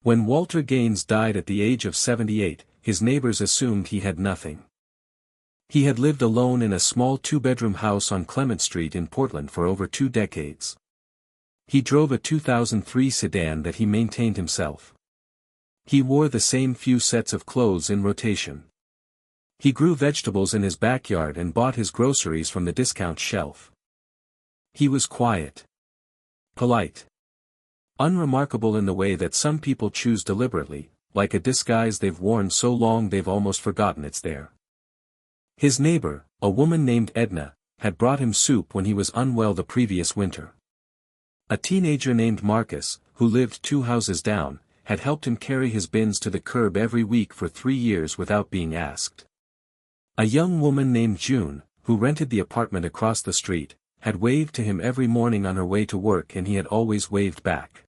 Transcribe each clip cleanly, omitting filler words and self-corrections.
When Walter Gaines died at the age of 78, his neighbors assumed he had nothing. He had lived alone in a small two-bedroom house on Clement Street in Portland for over 2 decades. He drove a 2003 sedan that he maintained himself. He wore the same few sets of clothes in rotation. He grew vegetables in his backyard and bought his groceries from the discount shelf. He was quiet, polite, unremarkable in the way that some people choose deliberately, like a disguise they've worn so long they've almost forgotten it's there. His neighbor, a woman named Edna, had brought him soup when he was unwell the previous winter. A teenager named Marcus, who lived 2 houses down, had helped him carry his bins to the curb every week for 3 years without being asked. A young woman named June, who rented the apartment across the street, had waved to him every morning on her way to work and he had always waved back.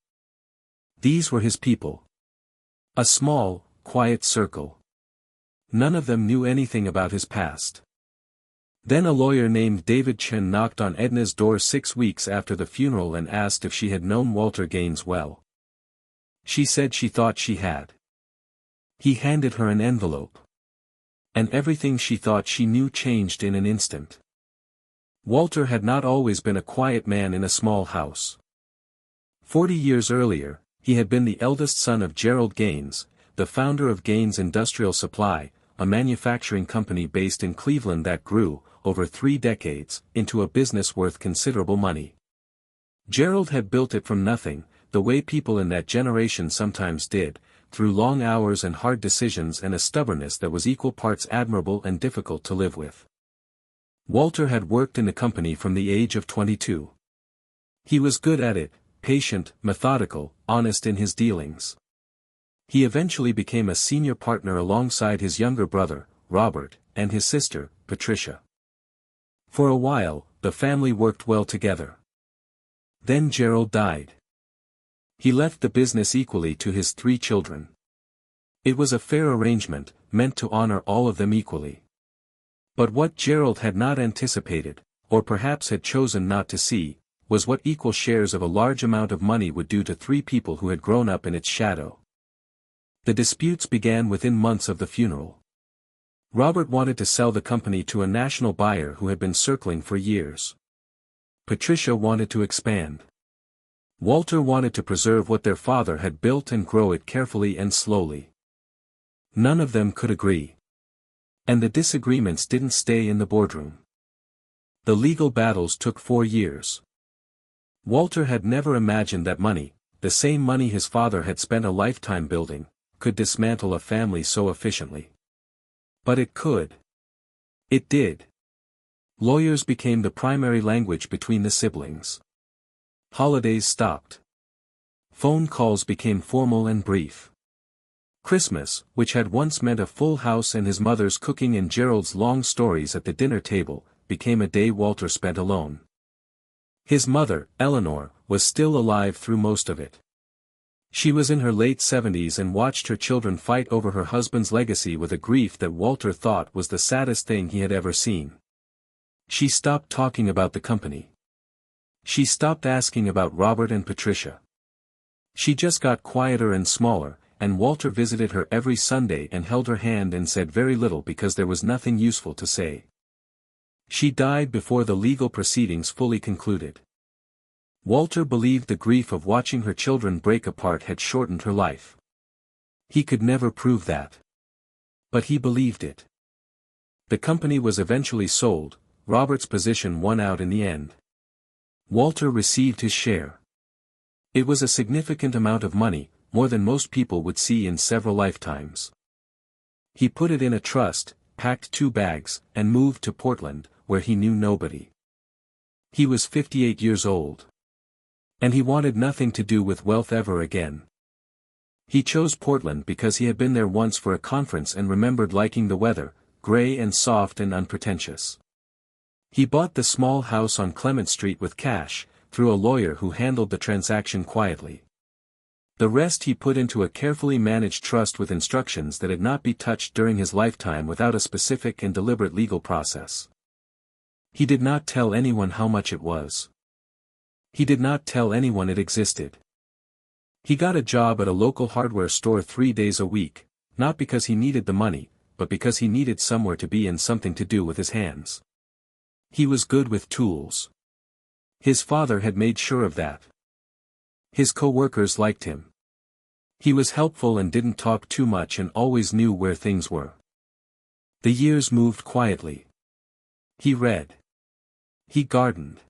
These were his people. A small, quiet circle. None of them knew anything about his past. Then a lawyer named David Chen knocked on Edna's door 6 weeks after the funeral and asked if she had known Walter Gaines well. She said she thought she had. He handed her an envelope. And everything she thought she knew changed in an instant. Walter had not always been a quiet man in a small house. 40 years earlier, he had been the eldest son of Gerald Gaines, the founder of Gaines Industrial Supply, a manufacturing company based in Cleveland that grew, over 3 decades, into a business worth considerable money. Gerald had built it from nothing, the way people in that generation sometimes did, through long hours and hard decisions and a stubbornness that was equal parts admirable and difficult to live with. Walter had worked in the company from the age of 22. He was good at it, patient, methodical, honest in his dealings. He eventually became a senior partner alongside his younger brother, Robert, and his sister, Patricia. For a while, the family worked well together. Then Gerald died. He left the business equally to his 3 children. It was a fair arrangement, meant to honor all of them equally. But what Gerald had not anticipated, or perhaps had chosen not to see, was what equal shares of a large amount of money would do to 3 people who had grown up in its shadow. The disputes began within months of the funeral. Robert wanted to sell the company to a national buyer who had been circling for years. Patricia wanted to expand. Walter wanted to preserve what their father had built and grow it carefully and slowly. None of them could agree. And the disagreements didn't stay in the boardroom. The legal battles took 4 years. Walter had never imagined that money, the same money his father had spent a lifetime building, could dismantle a family so efficiently. But it could. It did. Lawyers became the primary language between the siblings. Holidays stopped. Phone calls became formal and brief. Christmas, which had once meant a full house and his mother's cooking and Gerald's long stories at the dinner table, became a day Walter spent alone. His mother, Eleanor, was still alive through most of it. She was in her late 70s and watched her children fight over her husband's legacy with a grief that Walter thought was the saddest thing he had ever seen. She stopped talking about the company. She stopped asking about Robert and Patricia. She just got quieter and smaller, and Walter visited her every Sunday and held her hand and said very little because there was nothing useful to say. She died before the legal proceedings fully concluded. Walter believed the grief of watching her children break apart had shortened her life. He could never prove that. But he believed it. The company was eventually sold, Robert's position won out in the end. Walter received his share. It was a significant amount of money, more than most people would see in several lifetimes. He put it in a trust, packed 2 bags, and moved to Portland, where he knew nobody. He was 58 years old. And he wanted nothing to do with wealth ever again. He chose Portland because he had been there once for a conference and remembered liking the weather, gray and soft and unpretentious. He bought the small house on Clement Street with cash, through a lawyer who handled the transaction quietly. The rest he put into a carefully managed trust with instructions that it not be touched during his lifetime without a specific and deliberate legal process. He did not tell anyone how much it was. He did not tell anyone it existed. He got a job at a local hardware store 3 days a week, not because he needed the money, but because he needed somewhere to be and something to do with his hands. He was good with tools. His father had made sure of that. His co-workers liked him. He was helpful and didn't talk too much and always knew where things were. The years moved quietly. He read. He gardened.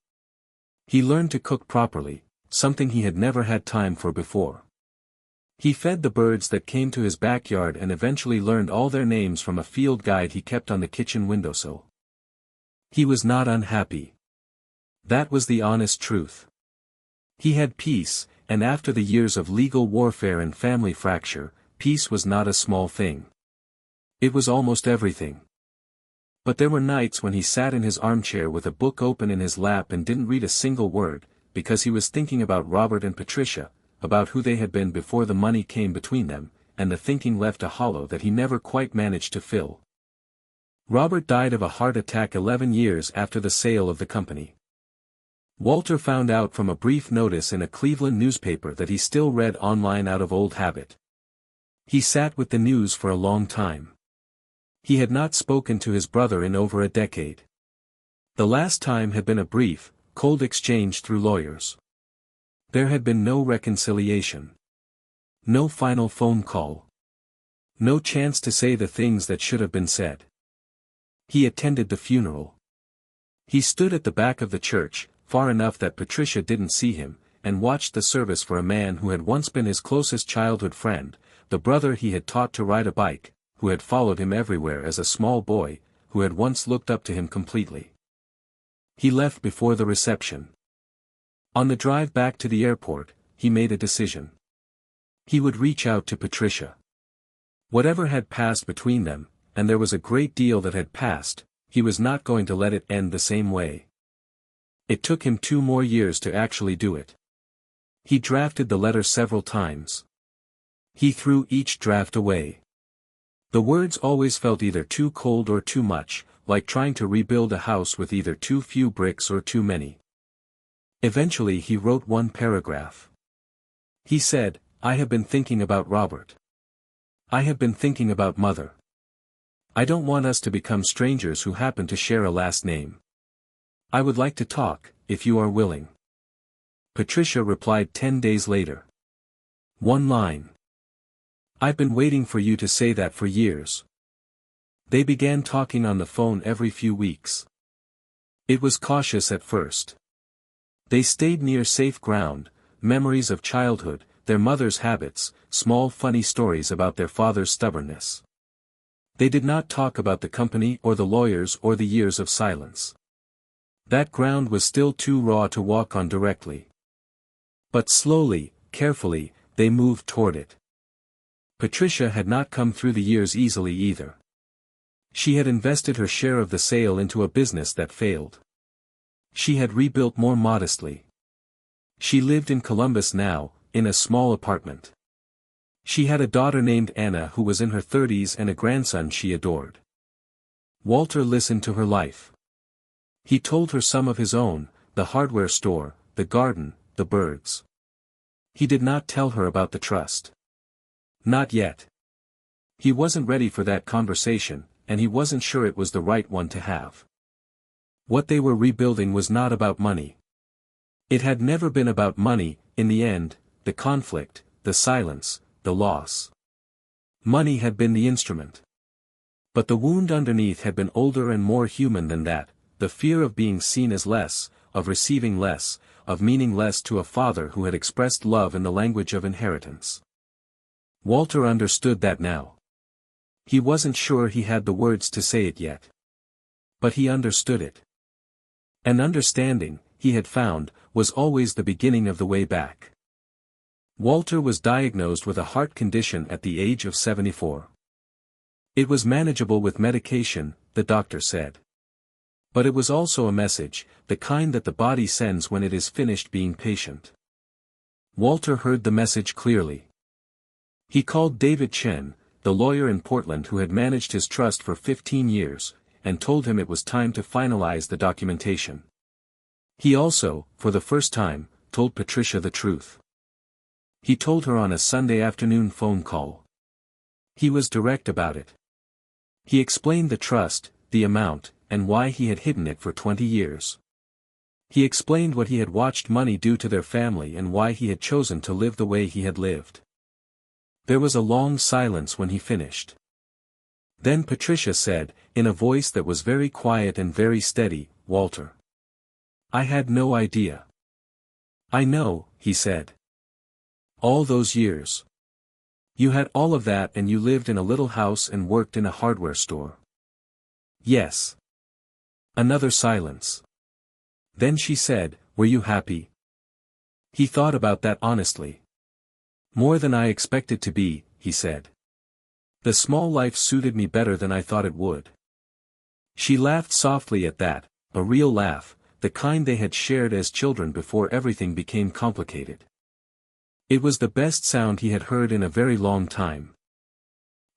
He learned to cook properly, something he had never had time for before. He fed the birds that came to his backyard and eventually learned all their names from a field guide he kept on the kitchen windowsill. He was not unhappy. That was the honest truth. He had peace, and after the years of legal warfare and family fracture, peace was not a small thing. It was almost everything. But there were nights when he sat in his armchair with a book open in his lap and didn't read a single word, because he was thinking about Robert and Patricia, about who they had been before the money came between them, and the thinking left a hollow that he never quite managed to fill. Robert died of a heart attack 11 years after the sale of the company. Walter found out from a brief notice in a Cleveland newspaper that he still read online out of old habit. He sat with the news for a long time. He had not spoken to his brother in over a decade. The last time had been a brief, cold exchange through lawyers. There had been no reconciliation. No final phone call. No chance to say the things that should have been said. He attended the funeral. He stood at the back of the church, far enough that Patricia didn't see him, and watched the service for a man who had once been his closest childhood friend, the brother he had taught to ride a bike, who had followed him everywhere as a small boy, who had once looked up to him completely. He left before the reception. On the drive back to the airport, he made a decision. He would reach out to Patricia. Whatever had passed between them, and there was a great deal that had passed, he was not going to let it end the same way. It took him 2 more years to actually do it. He drafted the letter several times. He threw each draft away. The words always felt either too cold or too much, like trying to rebuild a house with either too few bricks or too many. Eventually he wrote 1 paragraph. He said, "I have been thinking about Robert. I have been thinking about Mother. I don't want us to become strangers who happen to share a last name. I would like to talk, if you are willing." Patricia replied 10 days later. 1 line. "I've been waiting for you to say that for years." They began talking on the phone every few weeks. It was cautious at first. They stayed near safe ground, memories of childhood, their mother's habits, small funny stories about their father's stubbornness. They did not talk about the company or the lawyers or the years of silence. That ground was still too raw to walk on directly. But slowly, carefully, they moved toward it. Patricia had not come through the years easily either. She had invested her share of the sale into a business that failed. She had rebuilt more modestly. She lived in Columbus now, in a small apartment. She had a daughter named Anna who was in her 30s and a grandson she adored. Walter listened to her life. He told her some of his own, the hardware store, the garden, the birds. He did not tell her about the trust. Not yet. He wasn't ready for that conversation, and he wasn't sure it was the right one to have. What they were rebuilding was not about money. It had never been about money, in the end, the conflict, the silence, the loss. Money had been the instrument. But the wound underneath had been older and more human than that, the fear of being seen as less, of receiving less, of meaning less to a father who had expressed love in the language of inheritance. Walter understood that now. He wasn't sure he had the words to say it yet. But he understood it. And understanding, he had found, was always the beginning of the way back. Walter was diagnosed with a heart condition at the age of 74. It was manageable with medication, the doctor said. But it was also a message, the kind that the body sends when it is finished being patient. Walter heard the message clearly. He called David Chen, the lawyer in Portland who had managed his trust for 15 years, and told him it was time to finalize the documentation. He also, for the first time, told Patricia the truth. He told her on a Sunday afternoon phone call. He was direct about it. He explained the trust, the amount, and why he had hidden it for 20 years. He explained what he had watched money do to their family and why he had chosen to live the way he had lived. There was a long silence when he finished. Then Patricia said, in a voice that was very quiet and very steady, "Walter. I had no idea." "I know," he said. "All those years. You had all of that and you lived in a little house and worked in a hardware store." "Yes." Another silence. Then she said, "Were you happy?" He thought about that honestly. "More than I expected to be," he said. "The small life suited me better than I thought it would." She laughed softly at that, a real laugh, the kind they had shared as children before everything became complicated. It was the best sound he had heard in a very long time.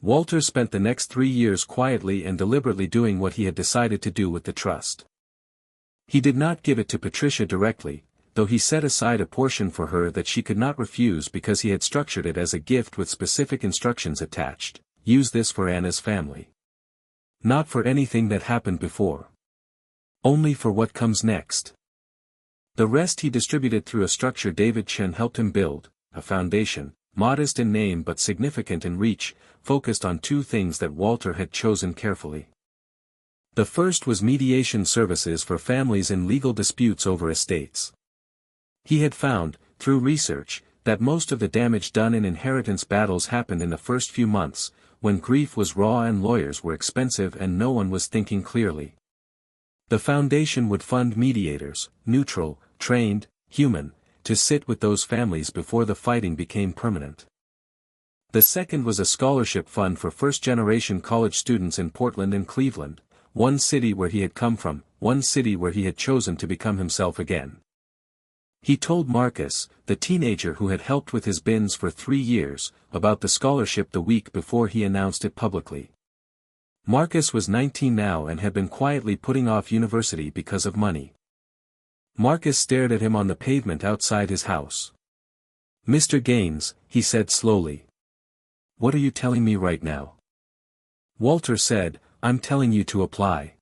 Walter spent the next 3 years quietly and deliberately doing what he had decided to do with the trust. He did not give it to Patricia directly, though he set aside a portion for her that she could not refuse because he had structured it as a gift with specific instructions attached: use this for Anna's family. Not for anything that happened before. Only for what comes next. The rest he distributed through a structure David Chen helped him build, a foundation, modest in name but significant in reach, focused on 2 things that Walter had chosen carefully. The first was mediation services for families in legal disputes over estates. He had found, through research, that most of the damage done in inheritance battles happened in the first few months, when grief was raw and lawyers were expensive and no one was thinking clearly. The foundation would fund mediators, neutral, trained, human, to sit with those families before the fighting became permanent. The second was a scholarship fund for first-generation college students in Portland and Cleveland, one city where he had come from, one city where he had chosen to become himself again. He told Marcus, the teenager who had helped with his bins for 3 years, about the scholarship the week before he announced it publicly. Marcus was 19 now and had been quietly putting off university because of money. Marcus stared at him on the pavement outside his house. "Mr. Gaines," he said slowly. "What are you telling me right now?" Walter said, "I'm telling you to apply."